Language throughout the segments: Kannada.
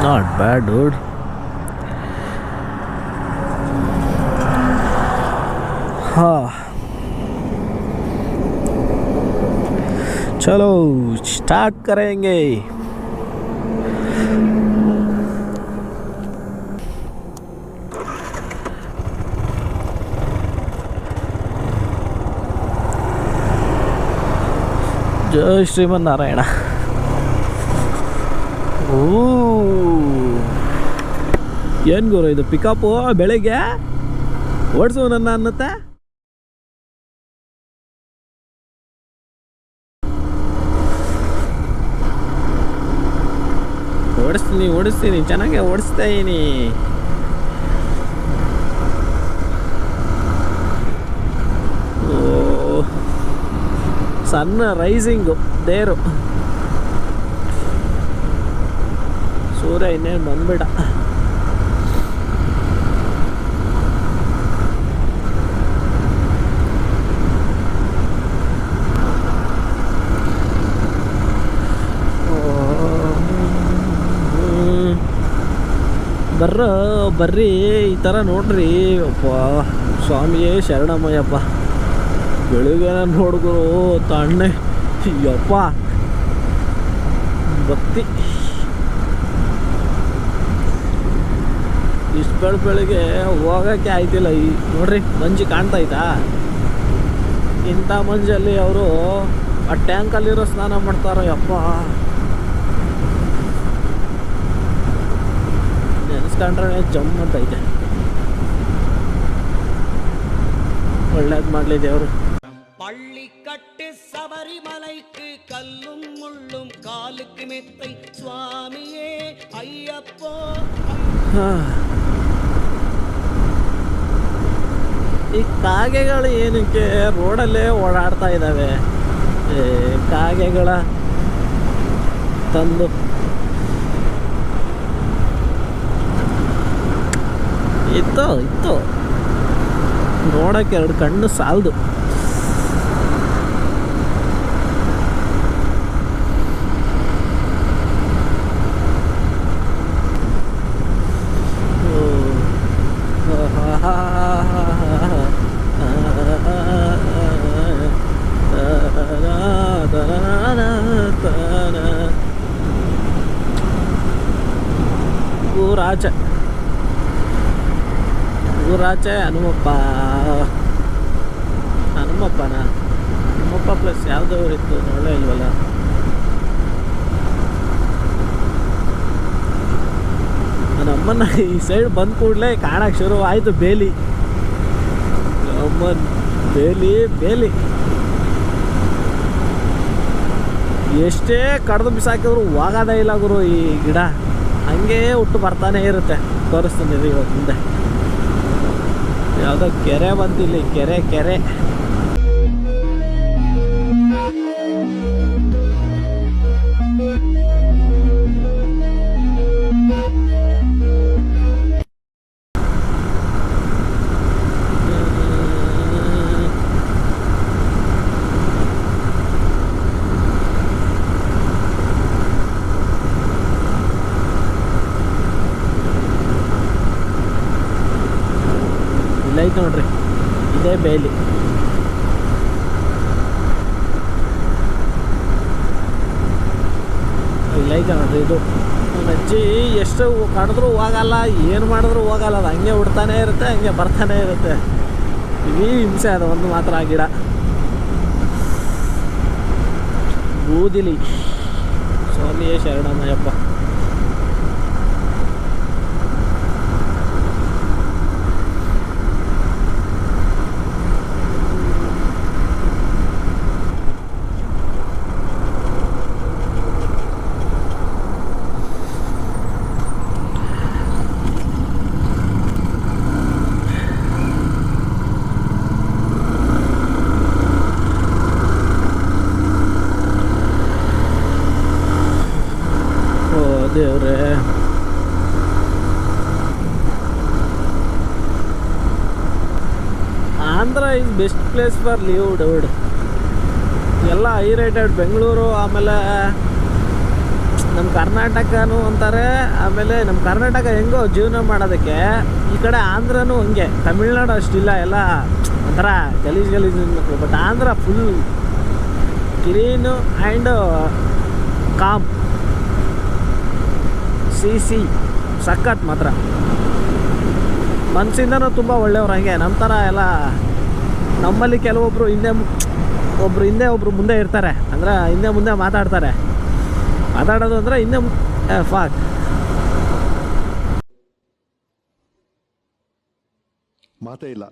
Not bad, dude. चलो स्टार्ट करेंगे. जय ಶ್ರೀಮನ್ನಾರಾಯಣ. ಏನು ಗುರು ಇದು ಪಿಕಪ್ಪು ಬೆಳಿಗ್ಗೆ ಓಡಿಸು ನನ್ನ ಅನ್ನತ್ತೆ. ಓಡಿಸ್ತೀನಿ ಚೆನ್ನಾಗೆ ಓಡಿಸ್ತಾ ಇದೀನಿ. ಸಣ್ಣ ರೈಸಿಂಗು ದೇರು ಸೂರ್ಯ ಇನ್ನೇನು ಬಂದ್ಬಿಡ. ಬರ್ರಿ ಈ ಥರ ನೋಡ್ರಿ. ಅಪ್ಪ ಸ್ವಾಮಿಯೇ ಶರಣಮಯ್ಯಪ್ಪ. ಬೆಳಿಗ್ಗೆ ನೋಡಿದ್ರು ತಣ್ಣೆ ಯಪ್ಪ ಭಕ್ತಿ. ಇಷ್ಟು ಬೆಳಿಗ್ಗೆ ಹೋಗೋಕ್ಕೆ ಆಯ್ತಿಲ್ಲ. ಈ ನೋಡ್ರಿ ಮಂಜು ಕಾಣ್ತಾಯ್ತಾ. ಇಂಥ ಮಂಜಲ್ಲಿ ಅವರು ಆ ಟ್ಯಾಂಕಲ್ಲಿರೋ ಸ್ನಾನ ಮಾಡ್ತಾರೋ ಯಪ್ಪ. ನೆನೆಸ್ಕೊಂಡ್ರೆ ಜಮ್ ಅಂತೈತೆ. ಒಳ್ಳೇದು ಮಾಡಲಿ ದೇವರು. பள்ளிக்கட்டு சபரிமலைக்கு கல்லும் முள்ளும் காலுக்கு மெத்தை சுவாமியே ஐயப்போ. ಈ ಕಾಗೆಗಳು ಏನಕ್ಕೆ ರೋಡಲ್ಲೇ ಓಡಾಡ್ತಾ ಇದ್ದಾವೆ? ಕಾಗೆಗಳ ತಂದು ಇತ್ತು ನೋಡಕ್ಕೆ ಎರಡು ಕಣ್ಣು ಸಾಲದು. ಊರಾಚೆ ಹನುಮಪ್ಪ ಪ್ಲಸ್ ಯಾವುದವ್ರು ಇತ್ತು ನೋಡೇ ಇಲ್ವಲ್ಲ. ನನ್ನ ಅಮ್ಮನ ಈ ಸೈಡ್ ಬಂದ ಕೂಡಲೇ ಕಾಣಕ್ಕೆ ಶುರು ಆಯಿತು ಬೇಲಿ. ಅಮ್ಮನ್ ಬೇಲಿ ಎಷ್ಟೇ ಕಡ್ದು ಬಿಸಾಕಿದ್ರು ಹೋಗೋದೇ ಇಲ್ಲ ಗುರು. ಈ ಗಿಡ ಹಂಗೇ ಹುಟ್ಟು ಬರ್ತಾನೆ ಇರುತ್ತೆ. ತೋರಿಸ್ತೀನಿ ಇವತ್ತು ಮುಂದೆ. ಯಾವುದೋ ಕೆರೆ ಬಂತಿಲ್ಲಿ, ಕೆರೆ ಐತೆ ನೋಡ್ರಿ, ಇದೇ ಬೇಲಿ. ಇಲ್ಲೈತೆ ನೋಡ್ರಿ ಇದು. ಅಜ್ಜಿ ಎಷ್ಟು ಕಡಿದ್ರೂ ಹೋಗಲ್ಲ, ಏನು ಮಾಡಿದ್ರು ಹೋಗಲ್ಲ. ಅದು ಹಂಗೆ ಉಡ್ತಾನೆ ಇರುತ್ತೆ, ಹಂಗೆ ಬರ್ತಾನೆ ಇರುತ್ತೆ. ಈ ಹಿಂಸೆ ಅದು ಒಂದು ಮಾತ್ರ ಆ ಗಿಡ. ಬೂದಿಲಿ ಸ್ವಾಮಿಯೇ ಶರಣಮಯ್ಯಪ್ಪ. ದೇವ್ರೆ, Andhra is best place for live ಡೌಡ್. ಎಲ್ಲ ಹೈ ರೇಟೆಡ್. ಬೆಂಗಳೂರು, ಆಮೇಲೆ ನಮ್ಮ ಕರ್ನಾಟಕನೂ ಅಂತಾರೆ. ಆಮೇಲೆ ನಮ್ಮ ಕರ್ನಾಟಕ ಹೆಂಗೋ ಜೀವನ ಮಾಡೋದಕ್ಕೆ, ಈ ಕಡೆ ಆಂಧ್ರನೂ ಹಂಗೆ. ತಮಿಳ್ನಾಡು ಅಷ್ಟಿಲ್ಲ, ಎಲ್ಲ ಒಂಥರ ಗಲೀಜು ಮಕ್ಕಳು. But Andhra full clean and com. C ಸಖತ್ ಮಾತ್ರ. ಮನಸ್ಸಿಂದನೂ ತುಂಬ ಒಳ್ಳೆಯವ್ರು. ಹಂಗೆ ನಮ್ಮ ಥರ ಎಲ್ಲ ನಮ್ಮಲ್ಲಿ ಕೆಲವೊಬ್ಬರು ಹಿಂದೆ ಒಬ್ಬರು ಮುಂದೆ ಇರ್ತಾರೆ. ಅಂದರೆ ಹಿಂದೆ ಮುಂದೆ ಮಾತಾಡೋದು ಅಂದರೆ ಹಿಂದೆ ಫಾಕ್. ಮಾತೇ ಇಲ್ಲ.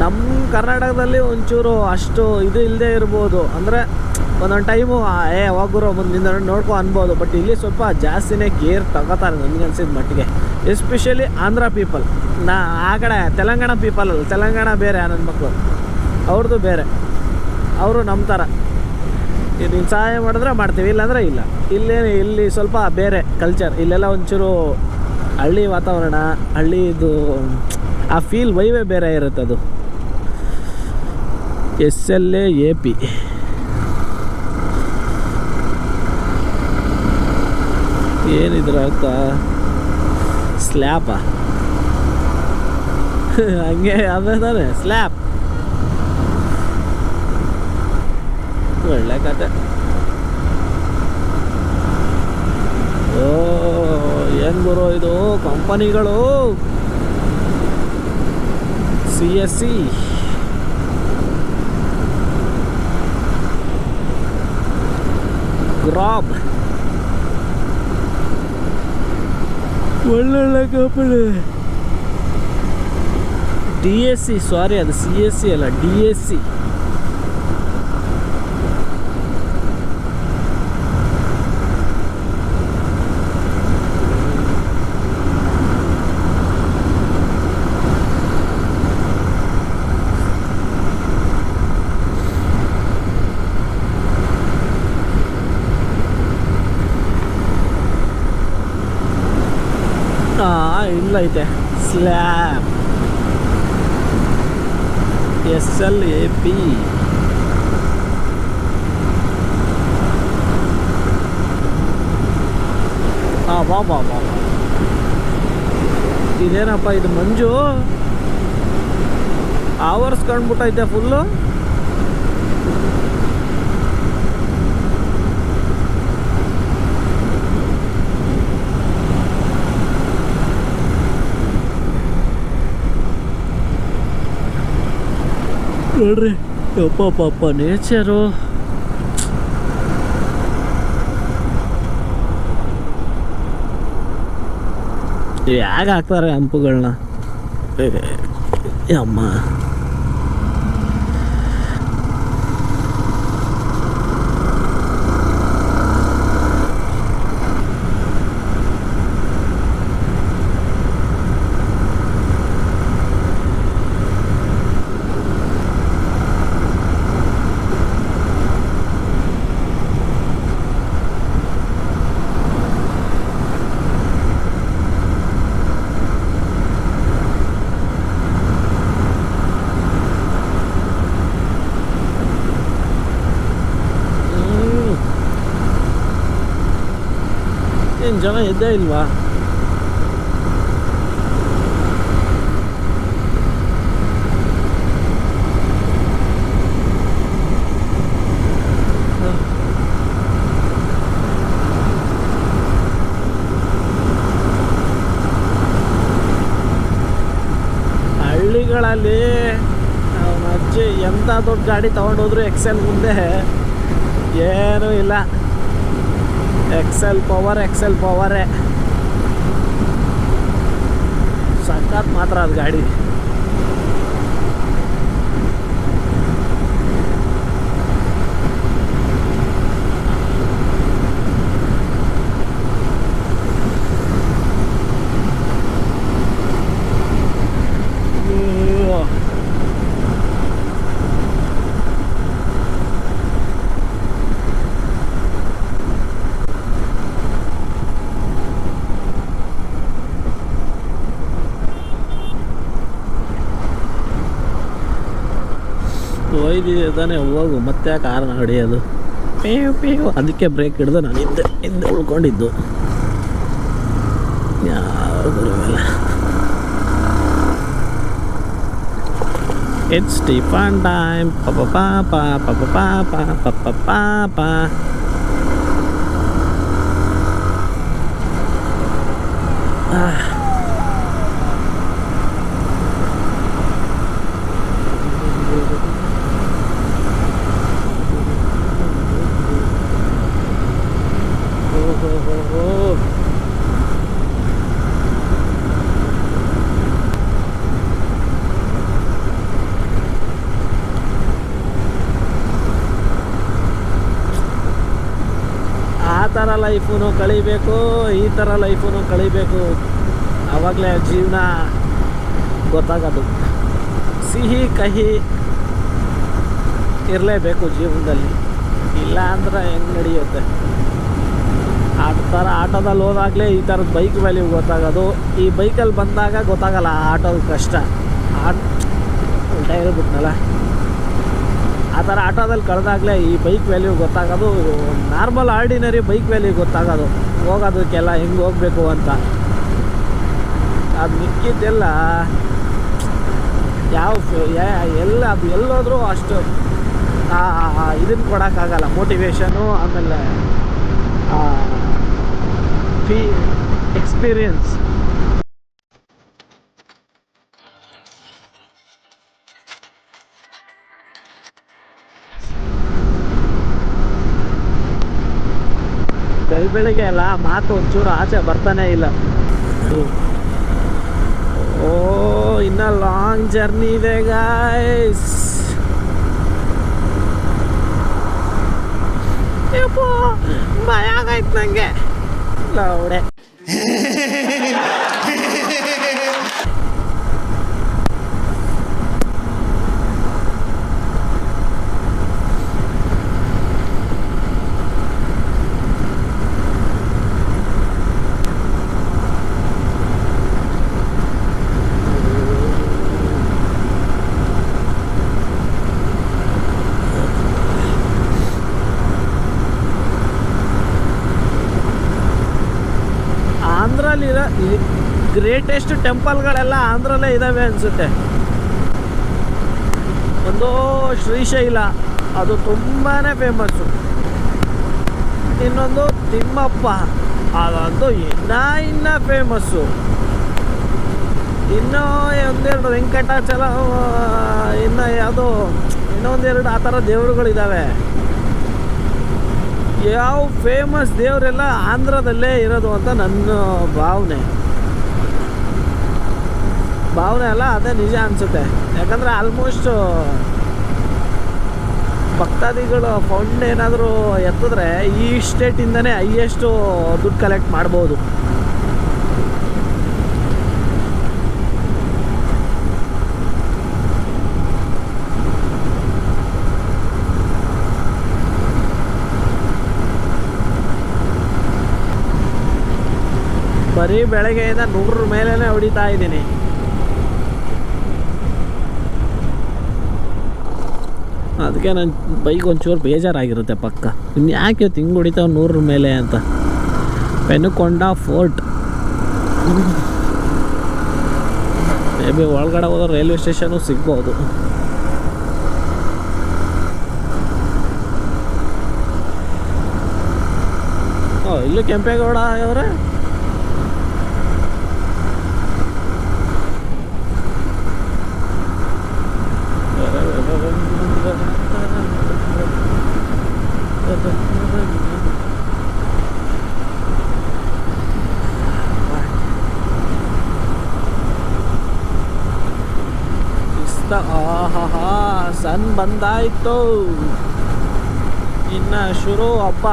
ನಮ್ಮ ಕರ್ನಾಟಕದಲ್ಲಿ ಒಂಚೂರು ಅಷ್ಟು ಇದು ಇಲ್ಲದೆ ಇರ್ಬೋದು. ಅಂದರೆ ಒಂದೊಂದು ಟೈಮು ಹೋಗಿರೋ ಮುಂದಿಂದ ನೋಡ್ಕೊ ಅನ್ಬೋದು. ಬಟ್ ಇಲ್ಲಿ ಸ್ವಲ್ಪ ಜಾಸ್ತಿನೇ ಕೇರ್ ತಗೋತಾರೆ ನನಗೆ ಅನ್ಸಿದ ಮಟ್ಟಿಗೆ. Especially Andhra people. ಆ ಕಡೆ ತೆಲಂಗಾಣ ಪೀಪಲ್ ಅಲ್ಲ, ತೆಲಂಗಾಣ ಬೇರೆ ನನ್ನ ಮಕ್ಕಳು, ಅವ್ರದ್ದು ಬೇರೆ. ಅವರು ನಮ್ಮ ಥರ ನೀನು ಸಹಾಯ ಮಾಡಿದ್ರೆ ಮಾಡ್ತೀವಿ, ಇಲ್ಲಾಂದರೆ ಇಲ್ಲ. ಇಲ್ಲಿ ಸ್ವಲ್ಪ ಬೇರೆ ಕಲ್ಚರ್. ಇಲ್ಲೆಲ್ಲ ಒಂಚೂರು ಹಳ್ಳಿ ವಾತಾವರಣ, ಹಳ್ಳಿದು ಆ ಫೀಲ್ ವೈವೇ ಬೇರೆ ಇರುತ್ತೆ. ಅದು SLAAP. ಏನಿದ್ರ ಆಗ್ತಾ ಸ್ಲ್ಯಾಪ ಹಂಗೆ ಅದೇ ತಾನೆ ಸ್ಲ್ಯಾಪ್. ಒಳ್ಳೆ ಕತೆ. ಏನು ಗುರು ಇದು ಕಂಪನಿಗಳು. CSC, ಗ್ರಾಬ್, ಒಳ್ಳೊಳ್ಳೆ ಕಂಪನಿ. DSC, ಸಾರಿ ಅದು CSC ಅಲ್ಲ, DSC. ಇಲ್ಲೈತೆ ಸ್ಲ್ಯಾಬ್. SLAP. ಬಾ ಇದೇನಪ್ಪ ಇದು ಮಂಜು ಅವರ್ಸ್ ಕಂಡ್ಬಿಟ್ಟೈತೆ ಫುಲ್ಲು. ನೋಡ್ರಿ ಪಾಪ ನೇಚರು. ಹೇಗೆ ಹಾಕ್ತಾರೆ ಹಂಪುಗಳನ್ನ ಅಮ್ಮ. ಏನು ಜನ ಎದ್ದೇ ಇಲ್ವಾ? ಹಳ್ಳಿಗಳಲ್ಲಿ ಅವನ ಅಜ್ಜಿ ಎಂಥ ದೊಡ್ಡ ಗಾಡಿ ತೊಗೊಂಡೋದ್ರು ಎಕ್ಸೆಲ್ ಮುಂದೆ ಏನೂ ಇಲ್ಲ. ಎಕ್ಸೆಲ್ ಪವರೇ ಸಖತ್ ಮಾತ್ರ ಅದು ಗಾಡಿ. ಹೊಡಿದಿದ್ದಾನೆ ಹೋಗು, ಮತ್ತೆ ಕಾರ್ನ ಹೊಡೆಯೋದು ಪೇವು ಪೇವು. ಅದಕ್ಕೆ ಬ್ರೇಕ್ ಹಿಡ್ದು ನಾನು ಹಿಂದೆ ಉಳ್ಕೊಂಡಿದ್ದು. ಯಾವ ಬರುವಲ್ಲ. It's tiffin time. ಪಾಪ ಪಾಪ ಪಾಪ ಪಾಪ ಪಾಪ ಪಾಪ. ಆ ಥರ ಲೈಫೂ ಕಳಿಬೇಕು, ಈ ಥರ ಲೈಫೂ ಕಳಿಬೇಕು. ಆವಾಗಲೇ ಜೀವನ ಗೊತ್ತಾಗೋದು. ಸಿಹಿ ಕಹಿ ಇರಲೇಬೇಕು ಜೀವನದಲ್ಲಿ, ಇಲ್ಲ ಅಂದ್ರೆ ಹೆಂಗೆ ನಡೆಯುತ್ತೆ. ಆಟೋದಲ್ಲಿ ಹೋದಾಗಲೇ ಈ ಥರದ ಬೈಕ್ ವ್ಯಾಲ್ಯೂ ಗೊತ್ತಾಗೋದು. ಈ ಬೈಕಲ್ಲಿ ಬಂದಾಗ ಗೊತ್ತಾಗಲ್ಲ ಆ ಆಟೋದ ಕಷ್ಟ. ಉಲ್ಟಾ ಹೇಳ್ಬಿಟ್ನಲ್ಲ. ಆ ಥರ ಆಟೋದಲ್ಲಿ ಕಳೆದಾಗಲೇ ಈ ಬೈಕ್ ವ್ಯಾಲ್ಯೂ ಗೊತ್ತಾಗೋದು. ನಾರ್ಮಲ್ ಆರ್ಡಿನರಿ ಬೈಕ್ ವ್ಯಾಲ್ಯೂ ಗೊತ್ತಾಗೋದು, ಹೋಗೋದಕ್ಕೆಲ್ಲ ಹೆಂಗೆ ಹೋಗಬೇಕು ಅಂತ. ಅದು ಮಿಕ್ಕಿದ್ದೆಲ್ಲ ಎಲ್ಲ ಅದು ಎಲ್ಲೋದ್ರೂ ಅಷ್ಟು ಇದನ್ನು ಕೊಡೋಕ್ಕಾಗಲ್ಲ. ಮೋಟಿವೇಶನು, ಆಮೇಲೆ ಎಕ್ಸ್ಪೀರಿಯನ್ಸ್. ಬೆಳಿಗ್ಗೆ ಎಲ್ಲ ಮಾತು ಒಂಚೂರು ಆಚೆ ಬರ್ತಾನೆ ಇಲ್ಲ. ಓ, ಇನ್ನ ಲಾಂಗ್ ಜರ್ನಿ ಇದೆ ಗಾಯ್ಸ್. ಭಯ ಆಗೈತೆ ನಂಗೆ. ಲೌಡೆ ಆಂಧ್ರಲ್ಲಿರೋ ಗ್ರೇಟೆಸ್ಟ್ ಟೆಂಪಲ್ಗಳೆಲ್ಲ ಆಂಧ್ರಲ್ಲೇ ಇದ್ದಾವೆ ಅನಿಸುತ್ತೆ. ಒಂದು ಶ್ರೀಶೈಲ, ಅದು ತುಂಬಾ ಫೇಮಸ್ಸು. ಇನ್ನೊಂದು ತಿಮ್ಮಪ್ಪ, ಅದಂತೂ ಇನ್ನೂ ಫೇಮಸ್ಸು. ಇನ್ನೂ ಒಂದೆರಡು ವೆಂಕಟಾಚಲ, ಇನ್ನು ಯಾವುದೋ ಇನ್ನೊಂದೆರಡು ಆ ಥರ ದೇವರುಗಳಿದ್ದಾವೆ. ಯಾವ ಫೇಮಸ್ ದೇವರೆಲ್ಲ ಆಂಧ್ರದಲ್ಲೇ ಇರೋದು ಅಂತ ನನ್ನ ಭಾವನೆ ಅಲ್ಲ, ಅದೇ ನಿಜ ಅನಿಸುತ್ತೆ. ಯಾಕಂದರೆ ಆಲ್ಮೋಸ್ಟ್ ಭಕ್ತಾದಿಗಳು ಫಂಡ್ ಏನಾದರೂ ಎತ್ತಿದ್ರೆ ಈ ಸ್ಟೇಟಿಂದನೇ ಹೈಯೆಸ್ಟು ದುಡ್ಡು ಕಲೆಕ್ಟ್ ಮಾಡ್ಬೋದು. ಬರೀ ಬೆಳಗ್ಗೆಯಿಂದ 100 ಮೇಲೇ ಹೊಡಿತಾ ಇದ್ದೀನಿ. ಅದಕ್ಕೆ ನನ್ನ ಬೈಕ್ ಒಂಚೂರು ಬೇಜಾರಾಗಿರುತ್ತೆ ಪಕ್ಕ. ಇನ್ನು ಯಾಕೆ ಹಿಂಗೆ ಹೊಡಿತಾವೆ 100 ಮೇಲೆ ಅಂತ. ಪೆನುಕೊಂಡ ಫೋರ್ಟ್, ಮೇ ಬಿ ಒಳಗಡೆ ಹೋದ್ರೆ ರೈಲ್ವೆ ಸ್ಟೇಷನು ಸಿಗ್ಬೋದು. ಓ, ಇಲ್ಲೂ ಕೆಂಪೇಗೌಡ ಅವರೇ. ಸನ್ ಬಂದಾಯ್ತು, ಇನ್ನು ಶುರು ಹಬ್ಬ.